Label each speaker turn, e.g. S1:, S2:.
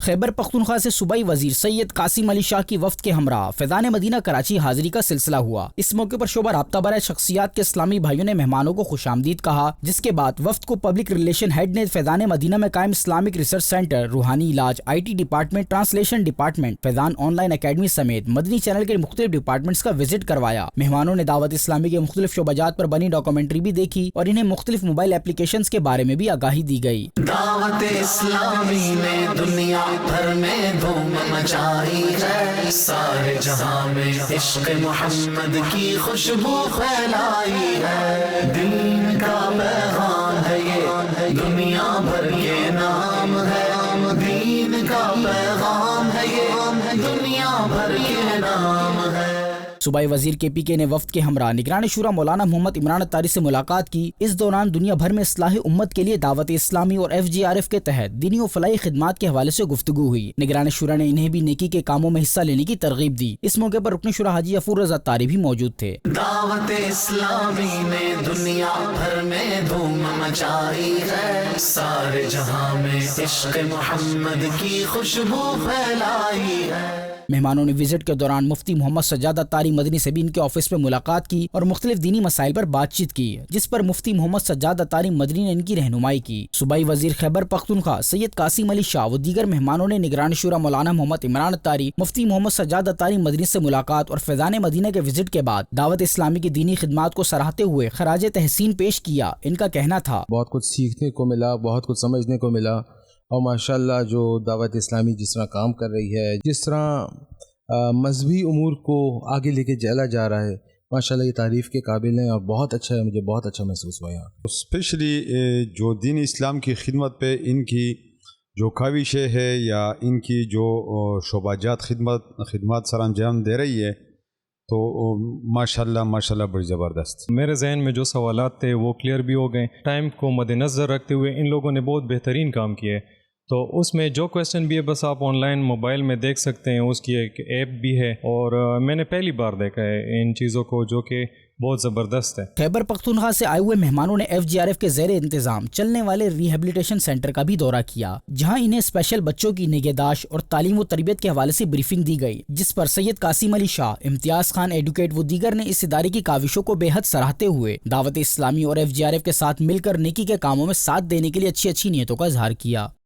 S1: خیبر پختونخوا سے صوبائی وزیر سید قاسم علی شاہ کی وفد کے ہمراہ فیضان مدینہ کراچی حاضری کا سلسلہ ہوا۔ اس موقع پر شعبہ رابطہ برائے شخصیات کے اسلامی بھائیوں نے مہمانوں کو خوش آمدید کہا، جس کے بعد وفد کو پبلک ریلیشن ہیڈ نے فیضان مدینہ میں قائم اسلامک ریسرچ سینٹر، روحانی علاج، IT department, translation department, Faizan on line academy سمیت مدنی چینل کے مختلف ڈپارٹمنٹس کا وزٹ کروایا۔ مہمانوں نے دعوت اسلامی کے مختلف شعبہ جات پر بنی ڈاکومنٹری بھی دیکھی اور انہیں مختلف موبائل اپلیکیشنز کے بارے میں بھی آگاہی دی گئی۔
S2: دعوت اسلامی نے دنیا بھر میں دھوم مچائی ہے، سارے جہاں میں عشق محمد کی خوشبو پھیلائی ہے۔ دین کا پیغام ہے یہ، دنیا بھر کے نام ہے، دین کا پیغام ہے یہ، دنیا بھر کے نام ہے۔
S1: صوبائی وزیر KPK نے وفد کے ہمراہ نگران شورا مولانا محمد عمران اتاری سے ملاقات کی۔ اس دوران دنیا بھر میں اصلاح امت کے لیے دعوت اسلامی اور FGRF کے تحت دینی و فلاحی خدمات کے حوالے سے گفتگو ہوئی۔ نگران شورا نے انہیں بھی نیکی کے کاموں میں حصہ لینے کی ترغیب دی۔ اس موقع پر رکن شورا حاجی غفور رضا اتاری بھی موجود تھے۔
S2: دعوت اسلامی نے دنیا بھر میں دھوم مچائی ہے، سارے جہاں میں عشق محمد کی خوشبو پھیلائی ہے۔
S1: مہمانوں نے وزٹ کے دوران مفتی محمد سجاد اتاری مدنی سے بھی ان کے آفس میں ملاقات کی اور مختلف دینی مسائل پر بات چیت کی، جس پر مفتی محمد سجاد اتاری مدنی نے ان کی رہنمائی کی۔ صوبائی وزیر خیبر پختونخوا سید قاسم علی شاہ و دیگر مہمانوں نے نگران شورا مولانا محمد عمران اتاری، مفتی محمد سجاد اتاری مدنی سے ملاقات اور فیضان مدینہ کے وزٹ کے بعد دعوت اسلامی کی دینی خدمات کو سراہتے ہوئے خراج تحسین پیش کیا۔ ان کا کہنا تھا،
S3: بہت کچھ سیکھنے کو ملا، بہت کچھ سمجھنے کو ملا، اور ماشاءاللہ جو دعوت اسلامی جس طرح کام کر رہی ہے، جس طرح مذہبی امور کو آگے لے کے چلا جا رہا ہے، ماشاءاللہ یہ تعریف کے قابل ہیں اور بہت اچھا ہے، مجھے بہت اچھا محسوس ہوا یہاں۔
S4: اسپیشلی جو دین اسلام کی خدمت پہ ان کی جو کاوشیں ہے یا ان کی جو شعبہ جات خدمات سر انجام دے رہی ہے، تو ماشاءاللہ بڑی زبردست۔
S5: میرے ذہن میں جو سوالات تھے وہ کلیئر بھی ہو گئے۔ ٹائم کو مد نظر رکھتے ہوئے ان لوگوں نے بہت بہترین کام کیا ہے، تو اس میں جو کویسچن بھی ہے بس آپ آن لائن موبائل میں دیکھ سکتے ہیں، اس کی ایک ایپ بھی ہے، اور میں نے پہلی بار دیکھا ہے ان چیزوں کو، جو کہ بہت زبردست ہے۔
S1: خیبر پختونخوا سے آئے ہوئے مہمانوں نے FGRF کے زیر انتظام چلنے والے ریہیبلیٹیشن سینٹر کا بھی دورہ کیا، جہاں انہیں اسپیشل بچوں کی نگہداشت اور تعلیم و تربیت کے حوالے سے بریفنگ دی گئی، جس پر سید قاسم علی شاہ، امتیاز خان ایڈوکیٹ و دیگر نے اس ادارے کی کاوشوں کو بے حد سراہتے ہوئے دعوت اسلامی اور FGRF کے ساتھ مل کر نیکی کے کاموں میں ساتھ دینے کے لیے اچھی نیتوں کا اظہار کیا۔